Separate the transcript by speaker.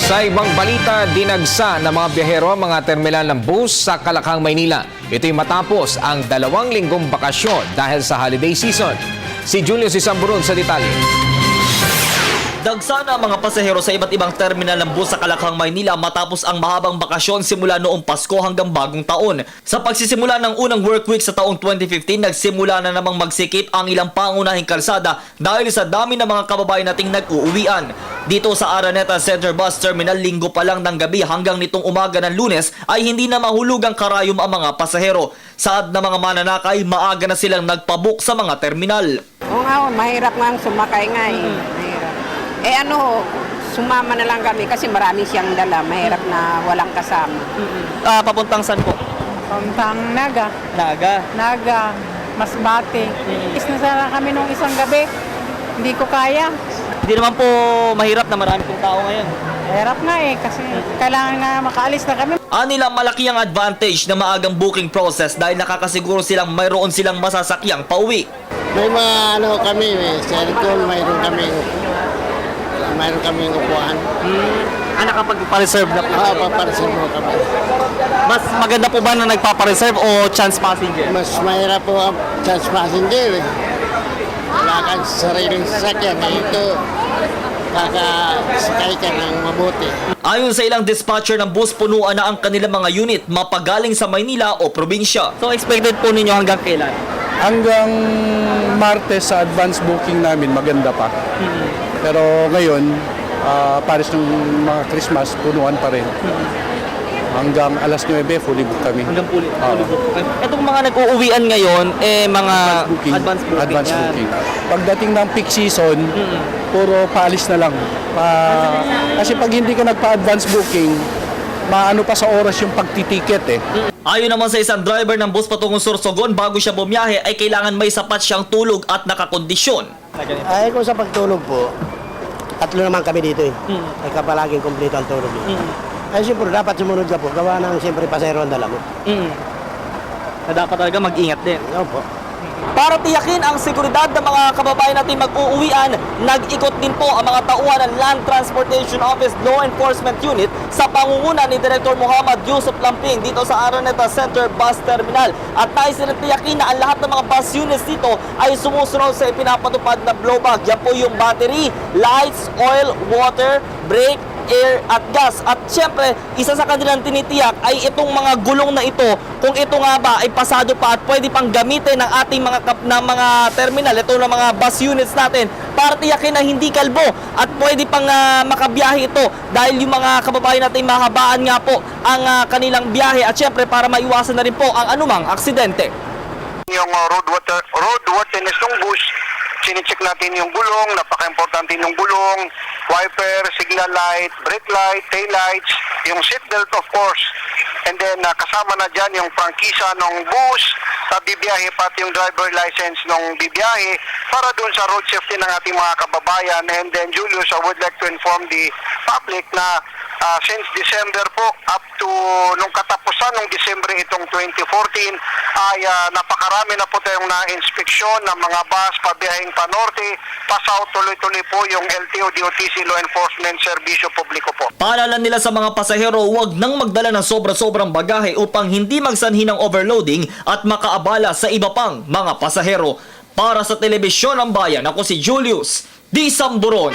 Speaker 1: Sa ibang balita, dinagsa ng mga biyahero ang mga terminal ng bus sa Kalakhang, Maynila. Ito'y matapos ang 2 linggong bakasyon dahil sa holiday season. Si Julius Isamburon sa detalye.
Speaker 2: Dagsa na ang mga pasahero sa iba't ibang terminal ng bus sa Kalakhang, Maynila matapos ang mahabang bakasyon simula noong Pasko hanggang bagong taon. Sa pagsisimula ng unang work week sa taong 2015, nagsimula na namang magsikip ang ilang pangunahing kalsada dahil sa dami ng mga kababayan nating nag-uuwian. Dito sa Araneta Center Bus Terminal, linggo pa lang ng gabi hanggang nitong umaga ng Lunes ay hindi na mahulugang karayom ang mga pasahero. Saad na mga mananakay, maaga na silang nagpabook sa mga terminal.
Speaker 3: Oo nga, mahirap nga ang sumakay nga eh. Mahirap. Sumama na lang kami kasi marami siyang dala. Mahirap na walang kasama.
Speaker 2: Papuntang saan po?
Speaker 4: Papuntang Naga.
Speaker 2: Naga.
Speaker 4: Naga, Masbate. Is na sana kami nung isang gabi. Hindi ko kaya.
Speaker 2: Hindi naman po mahirap na marami pong tao ngayon.
Speaker 4: Hirap nga eh kasi kailangan na makaalis na kami.
Speaker 2: Nila malaki ang advantage na maagang booking process dahil nakakasiguro silang mayroon silang masasakyang pauwi.
Speaker 5: May mga kami, cellphone, mayroon kami upuan.
Speaker 2: Nakapag-reserve na po?
Speaker 5: Oo, papareserve mo kami.
Speaker 2: Mas maganda po ba na nagpapareserve o chance passenger?
Speaker 5: Mas mahirap po ang chance passenger. Wala kang sariling sasakyan. Ito, kakasakay ka ng mabuti.
Speaker 2: Ayon sa ilang dispatcher ng bus, punuan na ang kanilang mga unit mapagaling sa Maynila o probinsya. So expected po ninyo hanggang kailan?
Speaker 6: Hanggang Martes sa advance booking namin, maganda pa. Pero ngayon, pares ng mga Christmas, punuan pa rin. Hanggang alas 9, fully book kami.
Speaker 2: Hanggang fully book. Itong mga nag-uuwian ngayon, mga advance booking.
Speaker 6: Pagdating ng peak season, puro paalis na lang. Kasi pag hindi ka nagpa-advance booking, maano pa sa oras yung pagtitiket eh.
Speaker 2: Ayon naman sa isang driver ng bus patungong Sorsogon, bago siya bumiyahe ay kailangan may sapat siyang tulog at nakakondisyon.
Speaker 5: Ay, kung sa pagtulog po, 3 naman kami dito eh. Ay kapalaging kompleto ang tulog. Ay, siyempre, dapat sumunod ka po. Gawa ng siyempre pasero ang dala mo.
Speaker 2: Na dapat talaga mag-ingat din.
Speaker 5: Opo.
Speaker 2: Para tiyakin ang seguridad ng mga kababayan natin mag-uuwian, nag-ikot din po ang mga tauhan ng Land Transportation Office Law Enforcement Unit sa pangunguna ni Director Muhammad Yusuf Lamping dito sa Araneta Center Bus Terminal. At nais na tiyakin na ang lahat ng mga bus units dito ay sumusunod sa ipinapatupad na blowback. Yan po yung battery, lights, oil, water, brake, air at gas. At syempre, isa sa kanilang tinitiyak ay itong mga gulong na ito, kung ito nga ba ay pasado pa at pwede pang gamitin ng ating mga terminal, ito na mga bus units natin, para tiyakin na hindi kalbo at pwede pang makabiyahe ito dahil yung mga kababayan natin mahabaan nga po ang kanilang biyahe at syempre para maiwasan na rin po ang anumang aksidente.
Speaker 7: Yung roadworthiness ng bus, sinicheck natin yung gulong, napaka-importante yung gulong, wiper, signal light, brake light, tail lights, yung seatbelt of course. And then kasama na dyan yung prangkisa ng bus, sa bibiyahe pati yung driver license ng bibiyahe para dun sa road safety ng ating mga kababayan. And then Julius, I would like to inform the public na since December po up to nung katapusan ng December itong 2014 ay napakarami na po tayong na-inspeksyon ng mga bus pabiyaheng pa-norte, pa-south, tuloy-tuloy po yung LTO, DOTC, Law Enforcement, Serbisyo Publiko po.
Speaker 2: Paalala nila sa mga pasahero, huwag nang magdala ng sobra-sobrang bagahe upang hindi magsanhi ng overloading at makaabala sa iba pang mga pasahero. Para sa Telebisyon ng Bayan, ako si Julius Isamburon.